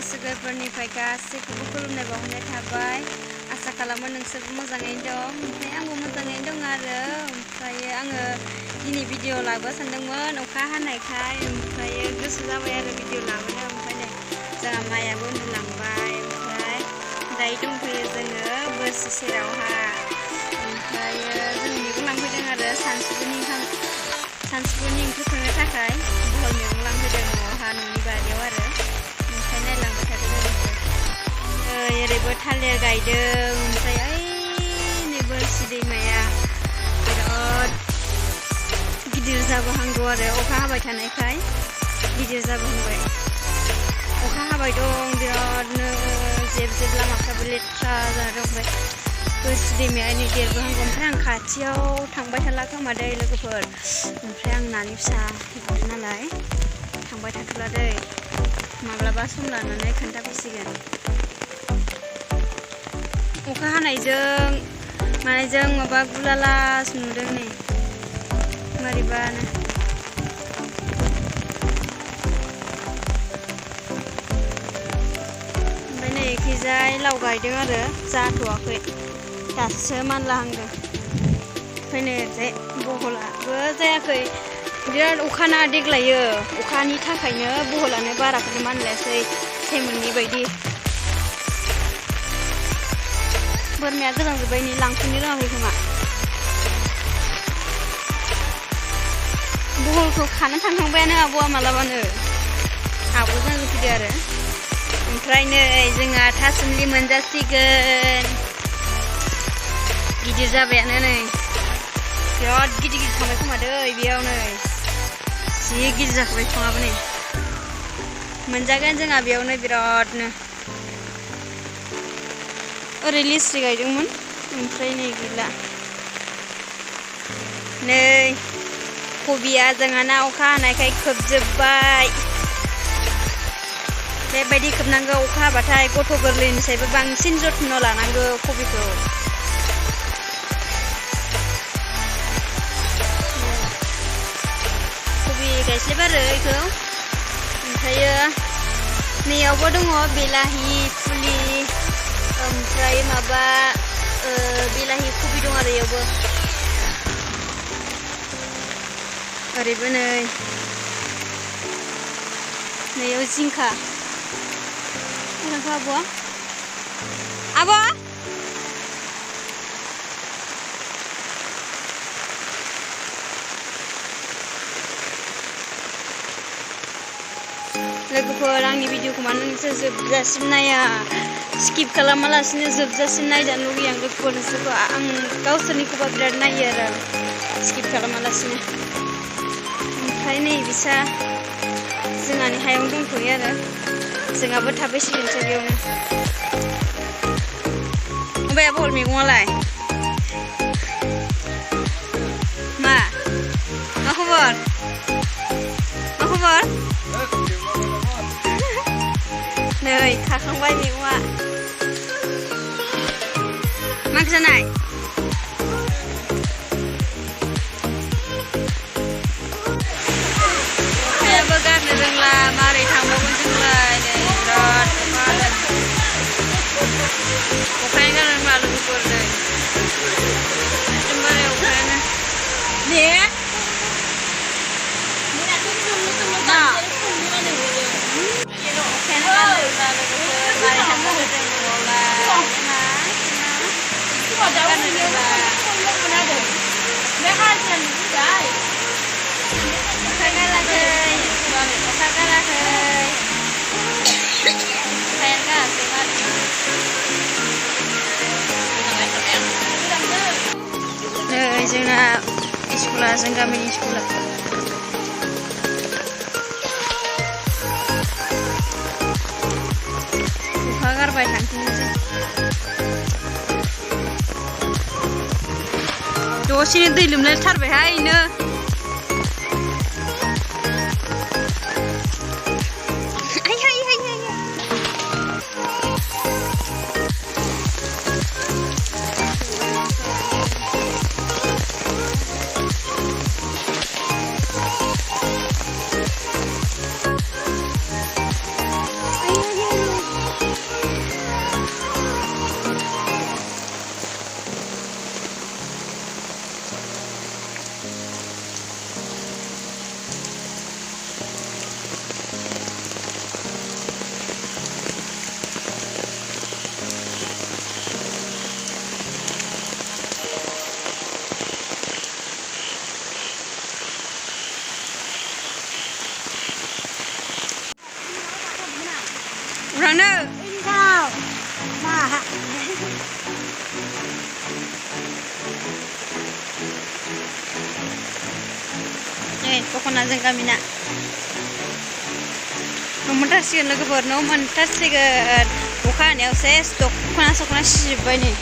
गोसोफोरनिफ्राय गासैखौबो खुलुमनाय बावहरनाय थाबाय। आसा खालामो नोंसोरबो मोजाङैनो दं। ओमफ्राय आंबो मोजाङैनो दं आरो ओमफ्राय आङो दिनै भिडिअ लाबो सानदोंमोन अखा हानायखाय ओमफ्राय गोसो जाबाय आरो भिडिअ लाबोनो। ओमफ्राय नै जोंहा माइयाबो उन्दुलांबाय। ओमफ्राय दायो दंफैयो जोङो बोरसि सेरावहा। ओमफ्राय जों मैगं लांफैदों आरो सानसुफुनि ओंख्रि संनो थाखाय बहल मैगं लांफैदों न'आवहा, न'नि बारियाव आरो। ओमफ्राय नायलांबाय थादों लोगोफोर। ओरैबो थालिर गायदों। ओमफ्राय नै बोरसि दैमाया बिराद गिदिर जाबोहांगौ आरो अखा हाबाय थानायखाय गिदिर जाबोहांबाय। अखा हाबाय दं बिरादनो, जेब जेब लामाफ्राबो लेथ्रा जाना दं। ओमफ्राय बोरसि दैमाया नै देरबोहांगौ। ओमफ्राय आं खाथियाव थांबाय थाला खोमा दै लोगोफोर। ओमफ्राय आं नानि फिसा हगारो नालाय थांबाय थाथ'ला दै, माब्लाबा सम लानानै खोन्थाफैसिगोन। अखा हानायजों मानायजों माबा गुलालास नुदों नै मारैबानो। ओमफ्राय नै एखैजाय लाव गायदों आरो जाथ'वाखै, दासो मानलाहांदों। ओमफ्राय नै ओरैजाय बहलाबो जायाखै, बिराद अखाना देग्लायो। अखानि थाखायनो बहलानो बाराखौनो मानलायासै सेमोननि बायदि। बोरमाया गोजांजोब्बाय नै लांफैनो रोङाखै खोमा। बहलखौ खानो थांखांबायानो आब'आ मालाबानो, आब'जों फैदो आरो। ओमफ्राय नै जोंहा थासुमलि मोनजासिगोन, गिदिर जाबायानो नै, बिराद गिदिर गिदिर थांबाय खोमा दै बेयाव नै, जि गिदिर जाखाबाय बिफाङाबो नै। मोनजागोन जोंहा बेयावनो बिरादनो। ओरै लिस्रि गायदोंमोन ओमफ्राय नै गैला। नै कबिया जोंहाना अखा हानायखाय खोबजोब्बाय। बेबायदि खोबनांगौ, अखा हाबाथाय गथ' गोरलैनिसायबो बांसिन जथ्न लानांगौ कबिखौ। कबि गायस्लायब आरो बेखौ। ओमफ्रायो नैयावबो दङ बिलाहि फुलि, ओमफ्राय माबा बिलाहि कबि दं आरो इयावबो। ओरैबो नैयाव जिंखा आब'आ आब' लोगोफोर, आंनि भिडिअखौ मानो नोंसोर जोबजासिम नाया, स्किप खालामालासिनो जोबजासिम नायजानो लुगैयो आं लोगोफोर नोंसोरखौ। आं गावसोरनिखौबा बिराद नायो आरो स्किप खालामालासिनो। ओमफ्राय नै बिसा जोंहानि हायावनो दंथ'यो आरो, जोंहाबो थाफैसिगोनसो बेयावनो। ओमफ्राय बहल मैगङालाय मा खबर? मा खबर? नै खाखांबाय मैगङा। मा ओंख्रि जानाय? अखायाबो गारनो रोंला, मारै थांबावगोन जोंलाय नै बिराद अखा हादों। अखायानो गारनो रोंला लोगोफोर नै, एकदमबारे अखायानो ने मा अखायानो गारनो रोंला लोगोफोर, मारै थांबावगोन जों न'आवलाय गारनो रोंला। अखा गाराखै, अखा गाराखै, अखायानो गाराखै मारै। नै जोंना स्कुला, जों गामिनि स्कुला। अखा गारबाय थांफिननोसै। दसेनो दै लोमलायथारबायहाय नो। थांनो मा नै दख'ना जों गामिना न' मोनथारसिगोन लोगोफोर न' मोनथारसिगोन अखा हानायाव सेस दख'ना सिजोब्बाय नै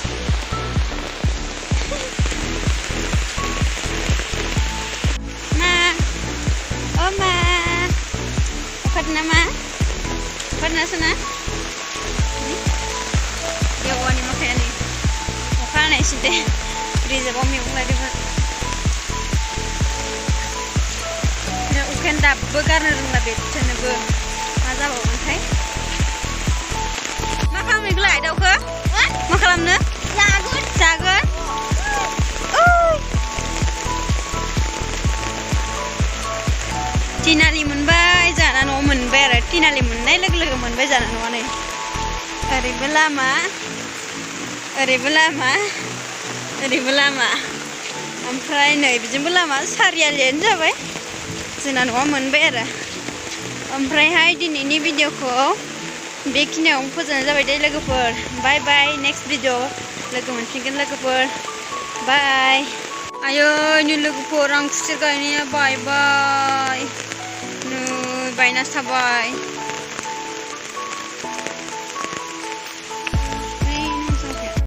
मा अ मा अखादों नामा अखादों sana Yawan ni makanya ni अखा हानायसो दे रिजार्भआव मैगं लायदोंमोन अखायानो दाबो गारनो रोंला बेथनोबो मा जाबावगोनथाय मा खालामनो नोंलाय दाउखो मा खालामनो जागोन तिनालि मोनबाय जाना न'आव मोनबाय आरो तिनालि मोननाय लोगो लोगो मोनबाय जाना न'आ नै ओरैबो लामा ओरैबो लामा ओरैबो लामा ओमफ्राय नै बिजोंबो लामा सारियालियानो जाबाय जोंना न'आ मोनबाय आरो ओमफ्रायहाय दिनैनि भिडिअखौ बेखिनियावनो फोजोबनाय जाबाय दे लोगोफोर बाय बाय नेक्स्ट भिडिअ लोगो मोनफिनगोन लोगोफोर बाय आयै नै लोगोफोर आं खुसेर गायनाया बायबाय नै बायनासो थाबाय